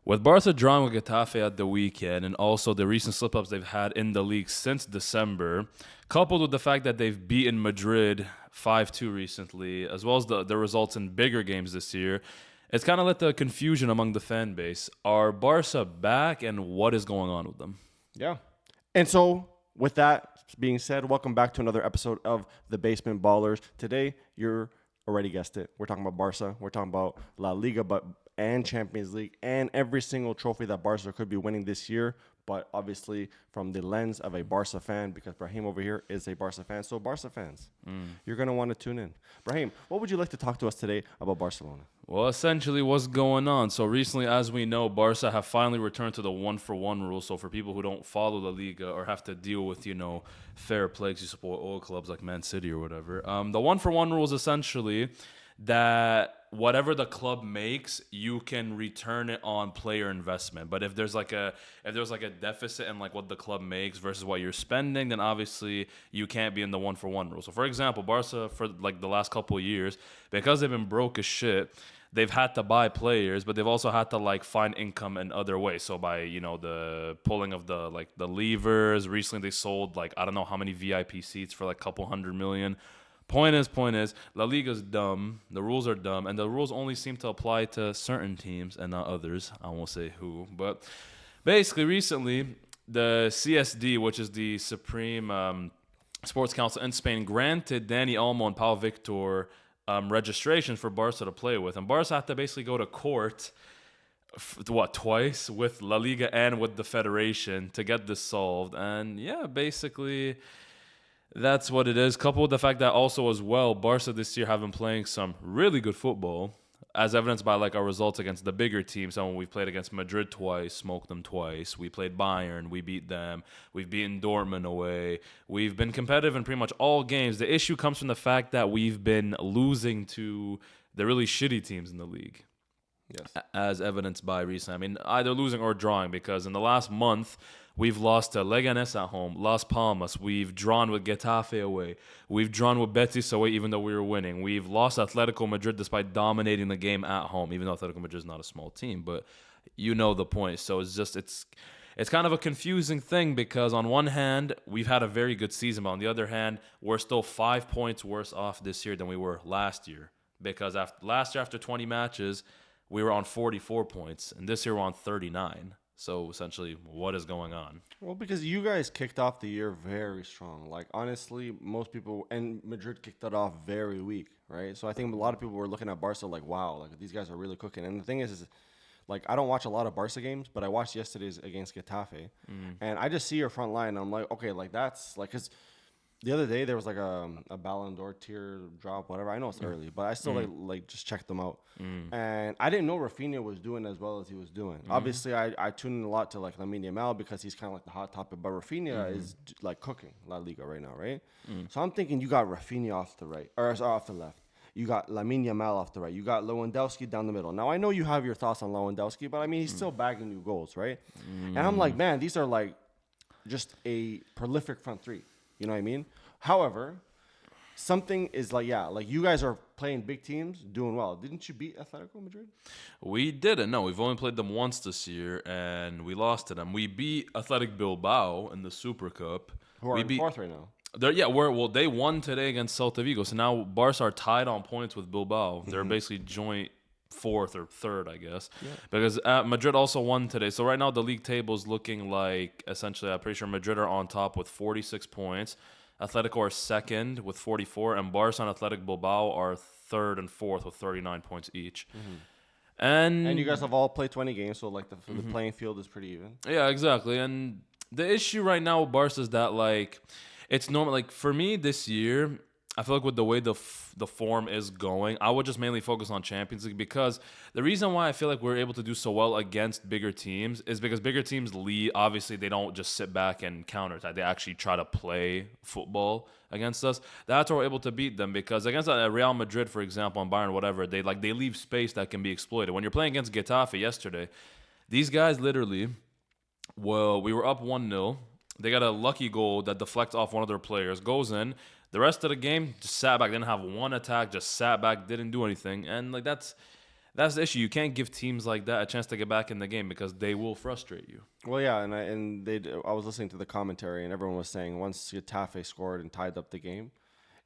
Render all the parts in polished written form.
With Barca drawing with Getafe at the weekend and also the recent slip-ups they've had in the league since December, coupled with the fact that they've beaten Madrid 5-2 recently, as well as the results in bigger games this year, it's kind of led to confusion among the fan base. Are Barca back, and what is going on with them? Yeah. And so, with that being said, welcome back to another episode of The Basement Ballers. Today, you're already guessed it. We're talking about Barca. We're talking about La Liga and Champions League and every single trophy that Barca could be winning this year. But obviously, from the lens of a Barca fan, because Brahim over here is a Barca fan. So, Barca fans, you're going to want to tune in. Brahim, what would you like to talk to us today about Barcelona? Well, essentially, what's going on? So recently, as we know, Barca have finally returned to the 1-for-1 rule. So for people who don't follow La Liga or have to deal with, fair play because you support oil clubs like Man City or whatever, the 1-for-1 rule is essentially that whatever the club makes, you can return it on player investment. But if there's like a deficit in like what the club makes versus what you're spending, then obviously you can't be in the 1-for-1 rule. So for example, Barca for like the last couple of years, because they've been broke as shit, they've had to buy players, but they've also had to like find income in other ways. So by, the pulling of the levers, recently they sold like I don't know how many VIP seats for like a couple $100 million. Point is, La Liga's dumb, the rules are dumb, and the rules only seem to apply to certain teams and not others. I won't say who, but basically recently the CSD, which is the Supreme Sports Council in Spain, granted Dani Olmo and Pau Victor registration for Barca to play with, and Barca had to basically go to court twice with La Liga and with the federation to get this solved. And yeah, basically that's what it is. Coupled with the fact that also as well, Barca this year have been playing some really good football, as evidenced by like our results against the bigger teams. So when we've played against Madrid twice, smoked them twice. We played Bayern, we beat them. We've beaten Dortmund away. We've been competitive in pretty much all games. The issue comes from the fact that we've been losing to the really shitty teams in the league. Yes. As evidenced by recent. I mean, either losing or drawing, because in the last month, we've lost to Leganés at home, Las Palmas. We've drawn with Getafe away. We've drawn with Betis away, even though we were winning. We've lost Atletico Madrid despite dominating the game at home, even though Atletico Madrid is not a small team. But you know the point. So it's kind of a confusing thing, because on one hand, we've had a very good season, but on the other hand, we're still 5 points worse off this year than we were last year. Because last year, after 20 matches, we were on 44 points, and this year we're on 39. So essentially, what is going on? Well, because you guys kicked off the year very strong. Like, honestly, most people, and Madrid kicked it off very weak, right? So I think a lot of people were looking at Barca like, wow, like these guys are really cooking. And the thing is like, I don't watch a lot of Barca games, but I watched yesterday's against Getafe. And I just see your front line, and I'm like, okay, like that's like, because the other day there was like a Ballon d'Or tier drop, whatever. I know it's early, but I still like just checked them out. And I didn't know Rafinha was doing as well as he was doing. Obviously, I tune in a lot to like Lamine Yamal because he's kind of like the hot topic. But Rafinha is like cooking La Liga right now, right? So I'm thinking you got Rafinha off the right or off the left. You got Lamine Yamal off the right. You got Lewandowski down the middle. Now I know you have your thoughts on Lewandowski, but I mean he's still bagging you goals, right? And I'm like, man, these are like just a prolific front three. You know what I mean? However, something is like, yeah, like you guys are playing big teams, doing well. Didn't you beat Atletico Madrid? We didn't. No, we've only played them once this year, and we lost to them. We beat Athletic Bilbao in the Super Cup. Who are in fourth right now? They won today against Celta Vigo. So now Barca are tied on points with Bilbao. They're basically joint fourth or third, I guess, because Madrid also won today. So right now the league table is looking like, essentially, I'm pretty sure Madrid are on top with 46 points. Atletico are second with 44, and Barca and Athletic Bilbao are third and fourth with 39 points each. And you guys have all played 20 games, so like the playing field is pretty even. Yeah, exactly. And the issue right now with Barca is that like it's normal. Like for me this year, I feel like with the way the form is going, I would just mainly focus on Champions League, because the reason why I feel like we're able to do so well against bigger teams is because bigger teams lead. Obviously, they don't just sit back and counterattack. They actually try to play football against us. That's why we're able to beat them, because against Real Madrid, for example, and Bayern, whatever, they leave space that can be exploited. When you're playing against Getafe yesterday, these guys literally, we were up 1-0. They got a lucky goal that deflects off one of their players, goes in. The rest of the game, just sat back, didn't have one attack, just sat back, didn't do anything. And like that's That's the issue. You can't give teams like that a chance to get back in the game because they will frustrate you. Well, yeah, I was listening to the commentary, and everyone was saying once Getafe scored and tied up the game,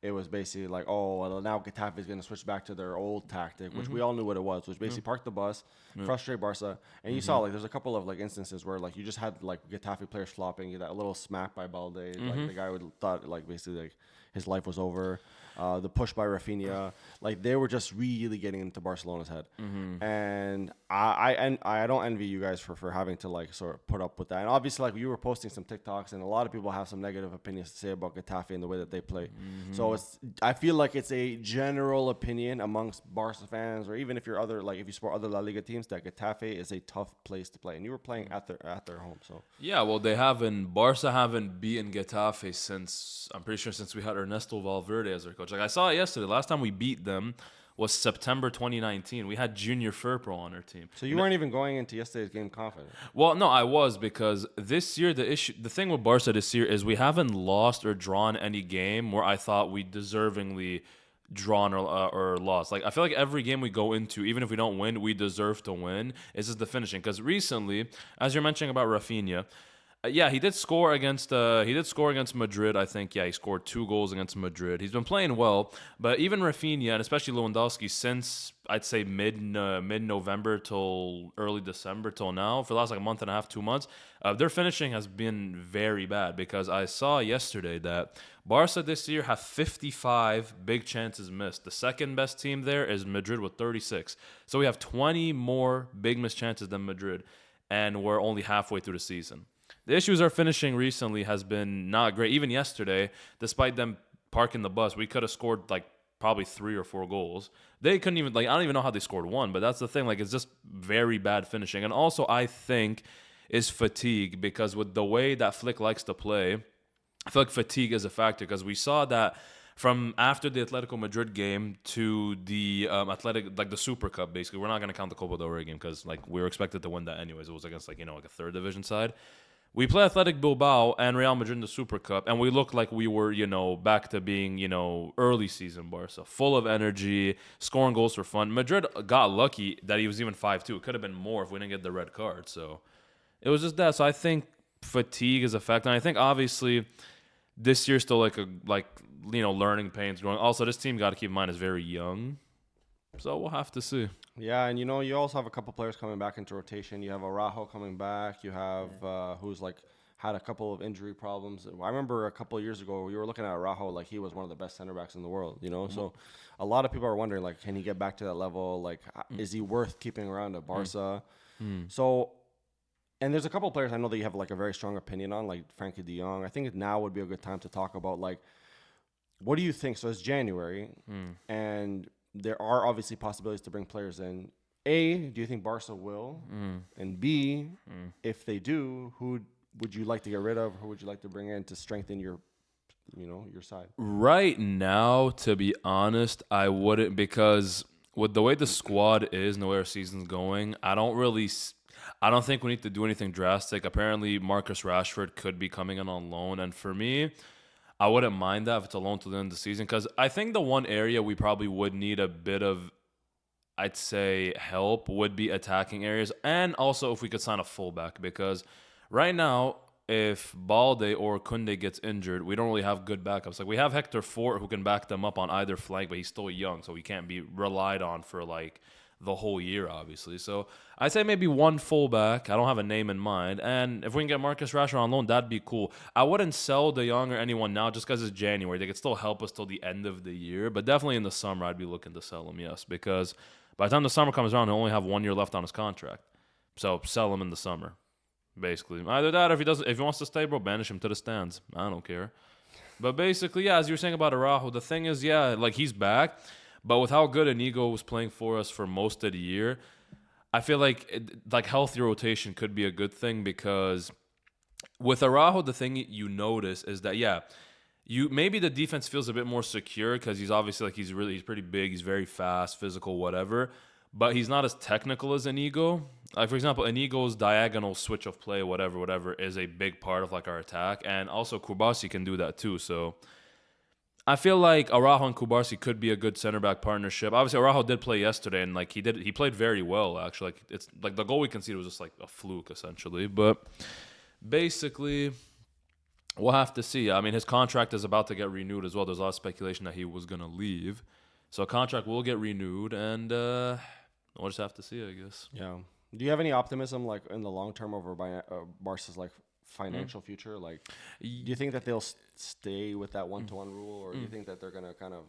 it was basically like, oh, well, now Getafe is going to switch back to their old tactic, which we all knew what it was, which basically park the bus, frustrate Barca. And you saw, like, there's a couple of, like, instances where, like, you just had, like, Getafe players flopping, you that little smack by Balde, like, the guy would thought, like, basically, like, his life was over. The push by Rafinha, like they were just really getting into Barcelona's head, and I don't envy you guys for having to like sort of put up with that. And obviously, like you were posting some TikToks, and a lot of people have some negative opinions to say about Getafe and the way that they play. So I feel like it's a general opinion amongst Barca fans, or even if you're other like if you support other La Liga teams, that Getafe is a tough place to play, and you were playing at their home. So Yeah, well, Barca haven't beaten Getafe since, I'm pretty sure since we had Ernesto Valverde as their coach. Like I saw it yesterday. Last time we beat them was September 2019. We had Junior Firpro on our team. so you weren't even going into yesterday's game confident. Well, no, I was because this year the thing with Barca this year is we haven't lost or drawn any game where I thought we deservingly drawn or lost. Like I feel like every game we go into, even if we don't win, we deserve to win. It's just the finishing. Because recently, as you're mentioning about Rafinha, yeah, he did score against Madrid. I think he scored 2 goals against Madrid. He's been playing well, but even Rafinha and especially Lewandowski since I'd say mid November till early December till now for the last like a month and a half, 2 months, their finishing has been very bad because I saw yesterday that Barca this year have 55 big chances missed. The second best team there is Madrid with 36. So we have 20 more big missed chances than Madrid, and we're only halfway through the season. The issues our finishing recently has been not great. Even yesterday, despite them parking the bus, we could have scored like probably 3 or 4 goals. They couldn't even like I don't even know how they scored 1, but that's the thing. Like it's just very bad finishing. And also I think is fatigue because with the way that Flick likes to play, I feel like fatigue is a factor because we saw that from after the Atletico Madrid game to the the Super Cup. Basically, we're not going to count the Copa del Rey game because like we were expected to win that anyways. It was against like a third division side. We play Athletic Bilbao and Real Madrid in the Super Cup, and we looked like we were, back to being, early season Barca, full of energy, scoring goals for fun. Madrid got lucky that he was even 5-2. It could have been more if we didn't get the red card. So it was just that. So I think fatigue is a factor, and I think obviously this year's still learning pains growing. Also, this team got to keep in mind is very young, so we'll have to see. Yeah, and you also have a couple players coming back into rotation. You have Araujo coming back. You have who's like had a couple of injury problems. I remember a couple of years ago we were looking at Araujo like he was one of the best center backs in the world. So a lot of people are wondering like, can he get back to that level? Like, is he worth keeping around at Barca? So, and there's a couple of players I know that you have like a very strong opinion on, like Frankie De Jong. I think now would be a good time to talk about like, what do you think? So it's January, and there are obviously possibilities to bring players in. A, do you think Barca will? And B, if they do, who would you like to get rid of? Who would you like to bring in to strengthen your side? Right now, to be honest, I wouldn't because with the way the squad is and the way our season's going, I don't think we need to do anything drastic. Apparently, Marcus Rashford could be coming in on loan, and for me, I wouldn't mind that if it's a loan to the end of the season because I think the one area we probably would need a bit of, I'd say, help would be attacking areas and also if we could sign a fullback because right now, if Balde or Kunde gets injured, we don't really have good backups. Like we have Hector Fort who can back them up on either flank, but he's still young, so he can't be relied on for like the whole year, obviously. So I'd say maybe one fullback. I don't have a name in mind. And if we can get Marcus Rashford on loan, that'd be cool. I wouldn't sell De Jong or anyone now just because it's January. They could still help us till the end of the year. But definitely in the summer, I'd be looking to sell him, yes. Because by the time the summer comes around, he'll only have 1 year left on his contract. So sell him in the summer, basically. Either that or if he wants to stay, bro, banish him to the stands. I don't care. But basically, yeah, as you were saying about Araujo, the thing is, yeah, like he's back. But with how good Inigo was playing for us for most of the year, I feel like healthy rotation could be a good thing because with Araujo, the thing you notice is that, maybe the defense feels a bit more secure because he's obviously he's pretty big, he's very fast, physical, whatever. But he's not as technical as Inigo. Like for example, Inigo's diagonal switch of play, whatever, is a big part of like our attack, and also Kubasi can do that too. So I feel like Araujo and Kubarsi could be a good center back partnership. Obviously, Araujo did play yesterday, and like he played very well actually. Like it's like the goal we conceded was just like a fluke essentially. But basically, we'll have to see. I mean, his contract is about to get renewed as well. There's a lot of speculation that he was gonna leave, so a contract will get renewed, and we'll just have to see, I guess. Yeah. Do you have any optimism, like in the long term, over Barca's like Mm. financial future? Like, do Y- you think that they'll stay with that 1-to-1 rule, or do you mm. think that they're gonna kind of,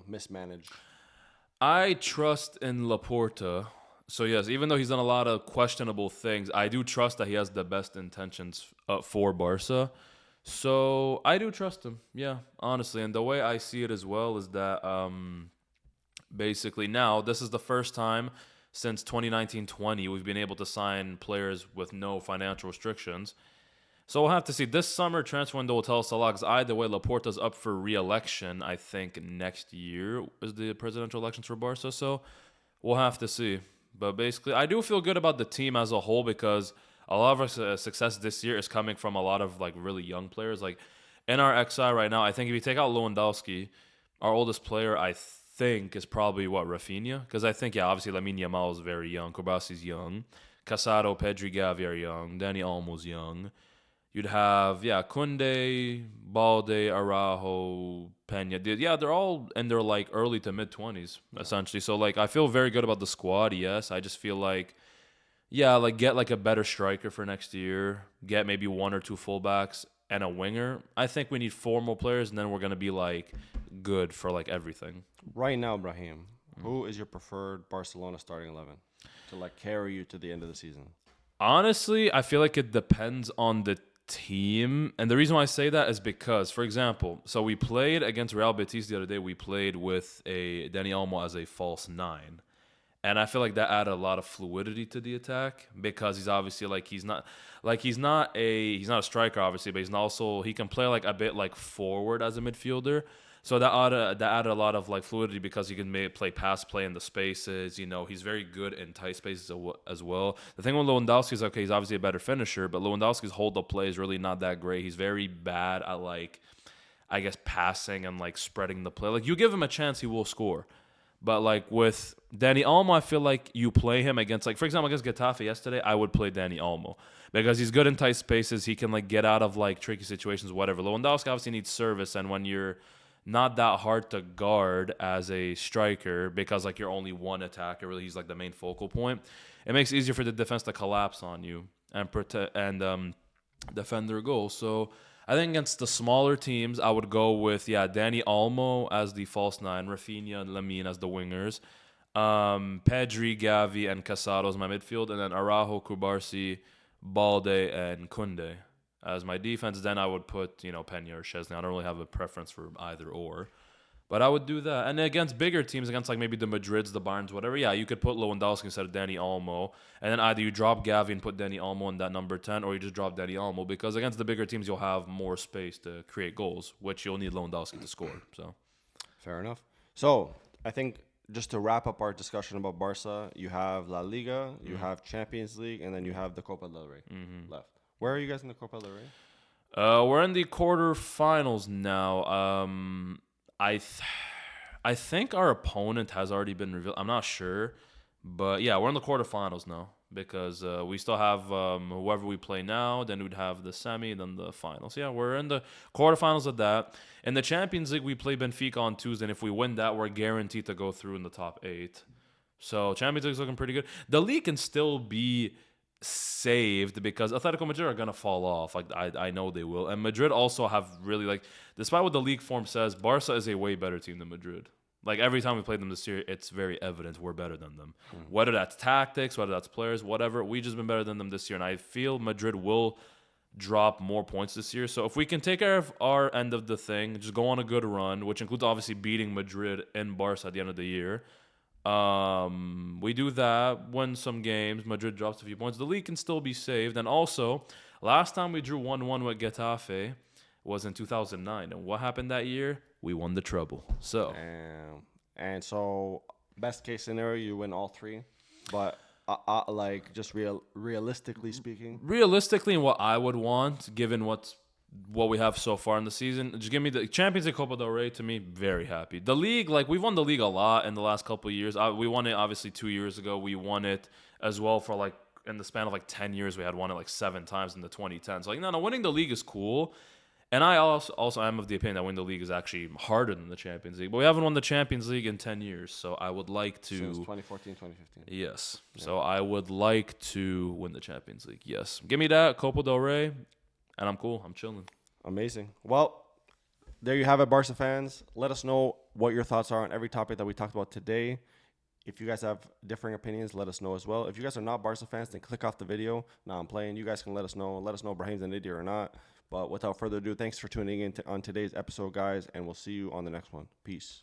mismanage? I trust in Laporta. So yes, even though he's done a lot of questionable things, I do trust that he has the best intentions for Barca. So I do trust him. Yeah, honestly, and the way I see it as well is that basically now this is the first time since 2019-20 we've been able to sign players with no financial restrictions. So we'll have to see. This summer transfer window will tell us a lot. Because either way, Laporta's up for re-election. I think next year is the presidential elections for Barca. So we'll have to see. But basically, I do feel good about the team as a whole because a lot of our success this year is coming from a lot of like really young players. Like in our XI right now, I think if you take out Lewandowski, our oldest player, I think is probably what Rafinha. Because I think obviously Lamine Yamal is very young, Kourbasi's young, Casado, Pedri, Gavi are young, Dani Olmo's young. You'd have Kunde, Balde, Araujo, Pena. Yeah, they're all in their like early to mid 20s Yeah. essentially. So like I feel very good about the squad. Yes, I just feel like like get like a better striker for next year. Get maybe one or two fullbacks and a winger. I think we need four more players, and then we're gonna be like good for like everything. Right now, Brahim, who is your preferred Barcelona starting 11 to like carry you to the end of the season? Honestly, I feel like it depends on the team. And the reason why I say that is because, for example, so we played against Real Betis the other day. We played with a Dani Olmo as a false nine. And I feel like that added a lot of fluidity to the attack because he's obviously he's not a striker obviously, but he can play like a bit like forward as a midfielder. So that added a lot of like fluidity because he can play pass play in the spaces. He's very good in tight spaces as well. The thing with Lewandowski is okay, he's obviously a better finisher, but Lewandowski's hold up play is really not that great. He's very bad at like I guess passing and like spreading the play. Like you give him a chance, he will score. But like with Danny Olmo, I feel like you play him against like for example against Getafe yesterday, I would play Danny Olmo because he's good in tight spaces. He can like get out of like tricky situations, whatever. Lewandowski obviously needs service, and when you're not that hard to guard as a striker because like you're only one attacker, really he's like the main focal point. It makes it easier for the defense to collapse on you and protect and defend their goal. So I think against the smaller teams, I would go with Danny Olmo as the false nine, Rafinha and Lamine as the wingers, Pedri, Gavi, and Casado as my midfield, and then Araujo, Kubarsi, Balde, and Kunde as my defense. Then I would put Pena or Chesney. I don't really have a preference for either or. But I would do that. And against bigger teams, against like maybe the Madrids, the Bayerns, whatever, you could put Lewandowski instead of Danny Olmo. And then either you drop Gavi and put Danny Olmo in that number 10, or you just drop Danny Olmo. Because against the bigger teams, you'll have more space to create goals, which you'll need Lewandowski to score. So Fair enough. So I think just to wrap up our discussion about Barca, you have La Liga, you have Champions League, and then you have the Copa del Rey left. Where are you guys in the Copa del Rey? we're in the quarterfinals now. I th- I think our opponent has already been revealed. I'm not sure, but we're in the quarterfinals now because we still have whoever we play now. Then we'd have the semi, then the finals. Yeah, we're in the quarterfinals of that. In the Champions League, we play Benfica on Tuesday, and if we win that, we're guaranteed to go through in the top 8. So Champions League's looking pretty good. The league can still be saved because Atletico Madrid are gonna fall off. Like I know they will, and Madrid also have really like, despite what the league form says, Barca is a way better team than Madrid. Like every time we play them this year, it's very evident we're better than them. Whether that's tactics, whether that's players, whatever, we just been better than them this year, and I feel Madrid will drop more points this year. So if we can take care of our end of the thing, just go on a good run, which includes obviously beating Madrid and Barca at the end of the year. We do that, win some games. Madrid drops a few points. The league can still be saved. And also, last time we drew 1-1 with Getafe was in 2009. And what happened that year? We won the treble. So, And so, best case scenario, you win all three. But like just realistically speaking, realistically, and what I would want, given what's what we have so far in the season. Just give me the Champions League, Copa del Rey. To me, very happy. The league, like we've won the league a lot in the last couple of years. We won it obviously 2 years ago. We won it as well for like in the span of like 10 years. We had won it like 7 times in the 2010s. Like no, winning the league is cool. And I also am of the opinion that winning the league is actually harder than the Champions League. But we haven't won the Champions League in 10 years, so I would like to. Since 2014, 2015. Yes. Yeah. So I would like to win the Champions League. Yes. Give me that, Copa del Rey, and I'm cool. I'm chilling. Amazing. Well, there you have it, Barca fans. Let us know what your thoughts are on every topic that we talked about today. If you guys have differing opinions, let us know as well. If you guys are not Barca fans, then click off the video. Now I'm playing. You guys can let us know. Let us know if Brahim's an idiot or not. But without further ado, thanks for tuning in on today's episode, guys, and we'll see you on the next one. Peace.